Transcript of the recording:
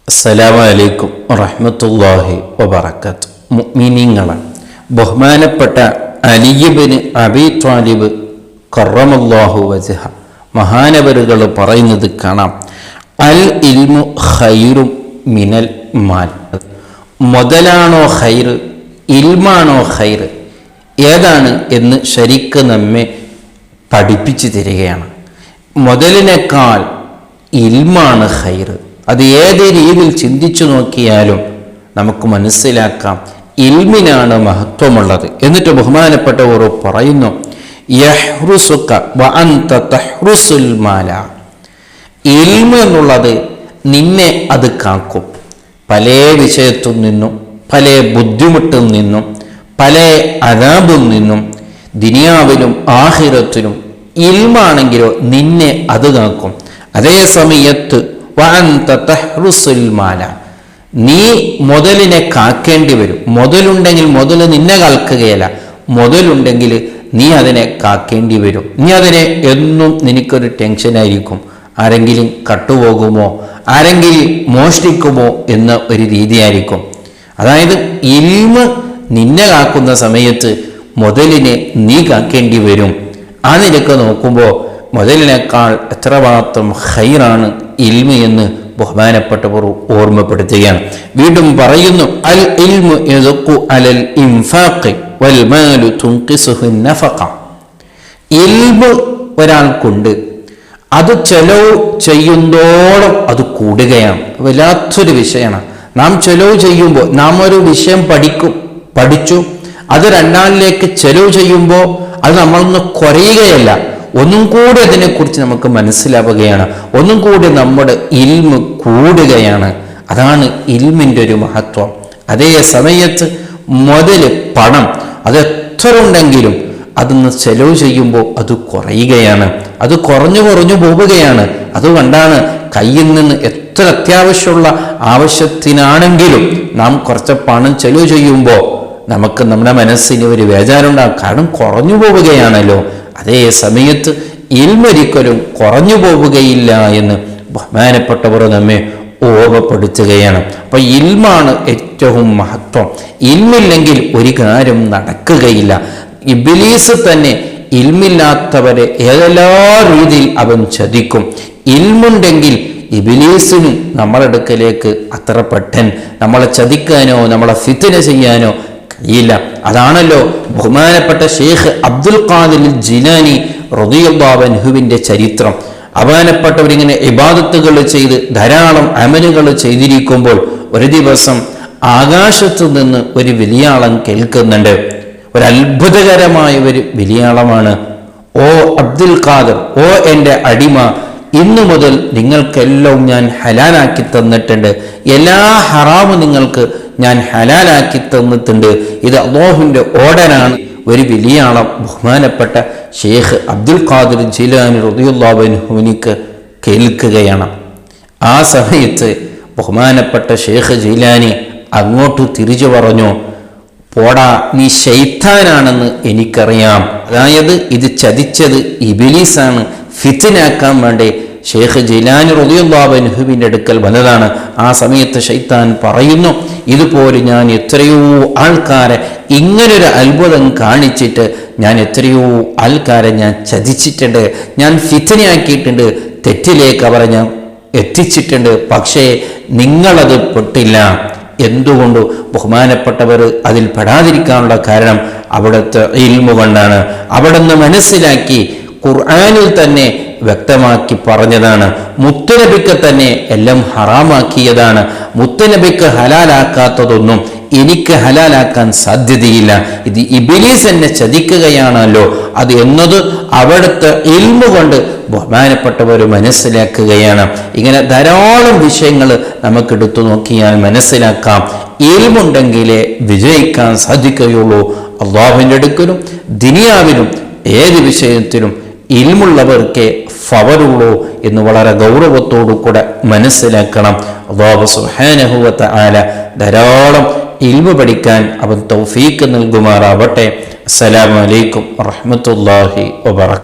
അസ്സലാമു അലൈക്കും വറഹ്മത്തുള്ളാഹി വബറകാത്ത്. മുഅ്മിനീങ്ങളെ, ബഹുമാനപ്പെട്ട അലി ഇബ്നു അബീ ത്വാലിബ് കറമല്ലാഹു വജ്ഹ മഹാനവറുകൾ പറയുന്നത് കാണാം, അൽ ഇൽമു ഖൈറും മിനൽ മാൽ. മുതലാണോ ഖൈർ, ഇൽമാണോ ഖൈർ, ഏതാണ് എന്ന് ശരിക്ക് നമ്മെ പഠിപ്പിച്ചു തരികയാണ്. മുതലിനേക്കാൾ ഇൽമാണ് ഖൈർ. അത് ഏത് രീതിയിൽ ചിന്തിച്ചു നോക്കിയാലും നമുക്ക് മനസ്സിലാക്കാം ഇൽമിനാണ് മഹത്വമുള്ളത്. എന്നിട്ട് ബഹുമാനപ്പെട്ടവർ പറയുന്നു, യഹ്റുസുക വഅൻത തഹ്റുസുൽ മാല. ഇൽമ എന്നുള്ളത് നിന്നെ അത് കാക്കും പല വിഷയത്തിൽ നിന്നും, പല ബുദ്ധിമുട്ടിൽ നിന്നും, പല അദാബിൽ നിന്നും. ദുനിയാവിലും ആഖിറത്തിലും ഇൽമാണെങ്കിലോ നിന്നെ അത് കാക്കും. അതേ സമയത്ത് വഅൻത തഹ്റുസുൽ മാല, നീ മുതലിനെ കാക്കേണ്ടി വരും. മുതലുണ്ടെങ്കിൽ മുതൽ നിന്നെ കാക്കുകയല്ല, മുതലുണ്ടെങ്കിൽ നീ അതിനെ കാക്കേണ്ടി വരും. നീ അതിനെ എന്നും നിനക്കൊരു ടെൻഷനായിരിക്കും. ആരെങ്കിലും കട്ടുപോകുമോ, ആരെങ്കിലും മോഷ്ടിക്കുമോ എന്ന ഒരു രീതിയായിരിക്കും. അതായത് ഇൽമ് നിന്നെ കാക്കുന്ന സമയത്ത് മുതലിനെ നീ കാക്കേണ്ടി വരും. ആ നിലക്ക് നോക്കുമ്പോൾ മുതലിനേക്കാൾ എത്രമാത്രം ഖൈറാണ് ഇൽമ് എന്ന് ബഹുമാനപ്പെട്ടവർ ഓർമ്മപ്പെടുത്തുകയാണ്. വീണ്ടും പറയുന്നു, അൽ ഇൽമു യദഖു അലൽ ഇൻഫാഖി വൽ മാലു തുൻഖിസുഹു നഫഖ. ഇൽമ് ഒരാൾക്കുണ്ട്, അത് ചെലവ് ചെയ്യുന്നതോളം അത് കൂടുകയാണ്. വല്ലാത്തൊരു വിഷയമാണ്. നാം ചെലവ് ചെയ്യുമ്പോൾ, നാം ഒരു വിഷയം പഠിച്ചു, അത് രണ്ടാളിലേക്ക് ചെലവ് ചെയ്യുമ്പോൾ അത് നമ്മളൊന്ന് കുറയുകയല്ല, ഒന്നും കൂടി അതിനെക്കുറിച്ച് നമുക്ക് മനസ്സിലാവുകയാണ്, ഒന്നും കൂടി നമ്മുടെ ഇൽമ് കൂടുകയാണ്. അതാണ് ഇൽമിൻ്റെ ഒരു മഹത്വം. അതേ സമയത്ത് മുതൽ പണം അത് എത്ര ഉണ്ടെങ്കിലും അതൊന്ന് ചെലവ് ചെയ്യുമ്പോൾ അത് കുറയുകയാണ്, അത് കുറഞ്ഞു പോവുകയാണ്. അതുകൊണ്ടാണ് കയ്യിൽ നിന്ന് എത്ര അത്യാവശ്യമുള്ള ആവശ്യത്തിനാണെങ്കിലും നാം കുറച്ച് പണം ചെലവ് ചെയ്യുമ്പോൾ നമുക്ക് നമ്മുടെ മനസ്സിന് ഒരു വേജാറുണ്ടാകും. കാരണം കുറഞ്ഞു പോവുകയാണല്ലോ. അതേ സമയത്ത് ഇൽമൊരിക്കലും കുറഞ്ഞു പോവുകയില്ല എന്ന് ബഹുമാനപ്പെട്ടവർ നമ്മെ ഓർമ്മപ്പെടുത്തുകയാണ്. അപ്പൊ ഇൽമാണ് ഏറ്റവും മഹത്വം. ഇൽമില്ലെങ്കിൽ ഒരു കാര്യം നടക്കുകയില്ല. ഇബ്ലീസ് തന്നെ ഇൽമില്ലാത്തവരെ ഏതെല്ലാം രീതിയിൽ അവൻ ചതിക്കും. ഇൽമുണ്ടെങ്കിൽ ഇബ്ലീസിനും നമ്മുടെ അടുക്കലേക്ക് അത്ര പെട്ടെന്ന് നമ്മളെ ചതിക്കാനോ നമ്മളെ ഫിത്ന ചെയ്യാനോ ഇല്ല. അതാണല്ലോ ബഹുമാനപ്പെട്ട ഷെയ്ഖ് അബ്ദുൽ ഖാദിർ ജിലാനി റളിയല്ലാഹു അൻഹുവിന്റെ ചരിത്രം. അപാനപ്പെട്ടവരിങ്ങനെ ഇബാദത്തുകൾ ചെയ്ത് ധാരാളം അമലുകൾ ചെയ്തിരിക്കുമ്പോൾ ഒരു ദിവസം ആകാശത്തു നിന്ന് ഒരു വിളിയാളം കേൾക്കുന്നുണ്ട്. ഒരു അത്ഭുതകരമായ ഒരു വിളിയാളമാണ്. ഓ അബ്ദുൽ ഖാദിർ, ഓ എൻ്റെ അടിമ, ഇന്നു മുതൽ നിങ്ങൾക്കെല്ലാം ഞാൻ ഹലാലാക്കി തന്നിട്ടുണ്ട്. എല്ലാ ഹറാമും നിങ്ങൾക്ക് ഞാൻ ഹലാലാക്കി തന്നിട്ടുണ്ട്. ഇത് അല്ലാഹുവിൻ്റെ ഓർഡറാണ്. ഒരു വിളിയാളം ബഹുമാനപ്പെട്ട ഷെയ്ഖ് അബ്ദുൽ ഖാദിർ ജിലാനി റളിയല്ലാഹു അൻഹുവിനിക്ക് കേൾക്കുകയാണ്. ആ സമയത്ത് ബഹുമാനപ്പെട്ട ഷെയ്ഖ് ജിലാനി അങ്ങോട്ട് തിരിച്ചു പറഞ്ഞു, പോടാ, നീ ശൈത്താനാണെന്ന് എനിക്കറിയാം. അതായത് ഇത് ചതിച്ചത് ഇബ്ലീസാണ്, ഫിത്നാക്കാൻ വേണ്ടി ഷെയ്ഖ് ജിലാനി റളിയല്ലാഹു അൻഹുവിന്റെ അടുക്കൽ വന്നതാണ്. ആ സമയത്ത് ശൈത്താൻ പറയുന്നു, ഇതുപോലെ ഞാൻ എത്രയോ ആൾക്കാരെ ഇങ്ങനൊരു അത്ഭുതം കാണിച്ചിട്ട് ഞാൻ എത്രയോ ആൾക്കാരെ ഞാൻ ചതിച്ചിട്ടുണ്ട്, ഞാൻ ഫിത്നയാക്കിയിട്ടുണ്ട്, തെറ്റിലേക്ക് അവരെ ഞാൻ എത്തിച്ചിട്ടുണ്ട്. പക്ഷേ നിങ്ങളത് പെട്ടില്ല. എന്തുകൊണ്ട്? ബഹുമാനപ്പെട്ടവർ അതിൽ പെടാതിരിക്കാനുള്ള കാരണം അവിടുത്തെ ഇൽമു കൊണ്ടാണ്. അവിടുന്ന് മനസ്സിലാക്കി, ഖുർആനിൽ തന്നെ വ്യക്തമാക്കി പറഞ്ഞതാണ്. മുത്തുനബിക്ക് തന്നെ എല്ലാം ഹറാമാക്കിയതാണ്. മുത്തുനബിക്ക് ഹലാലാക്കാത്തതൊന്നും എനിക്ക് ഹലാലാക്കാൻ സാധ്യതയില്ല. ഇത് ഇബ്ലീസ് എന്നെ ചതിക്കുകയാണല്ലോ അത് എന്നത് അവിടുത്തെ ഇൽമു കൊണ്ട് ബഹുമാനപ്പെട്ടവർ മനസ്സിലാക്കുകയാണ്. ഇങ്ങനെ ധാരാളം വിഷയങ്ങൾ നമുക്ക് എടുത്തു നോക്കിയാൽ മനസ്സിലാക്കാം, ഇൽമുണ്ടെങ്കിലേ വിജയിക്കാൻ സാധിക്കുകയുള്ളൂ. അല്ലാഹുവിൻ്റെ അടുക്കലും ദുനിയാവിലും ഏത് വിഷയത്തിലും ഇൽമുള്ളവർക്കേ ഫവറുള്ളൂ എന്ന് വളരെ ഗൗരവത്തോടു കൂടെ മനസ്സിലാക്കണം. അല്ലാഹു സുബ്ഹാനഹു വ തആല ധാരാളം ഇൽമു പഠിക്കാൻ അവൻ തൗഫീഖ് നൽകുമാറാവട്ടെ. അസ്സലാമു അലൈക്കും വറഹ്മത്തുള്ളാഹി വബറകാതുഹു.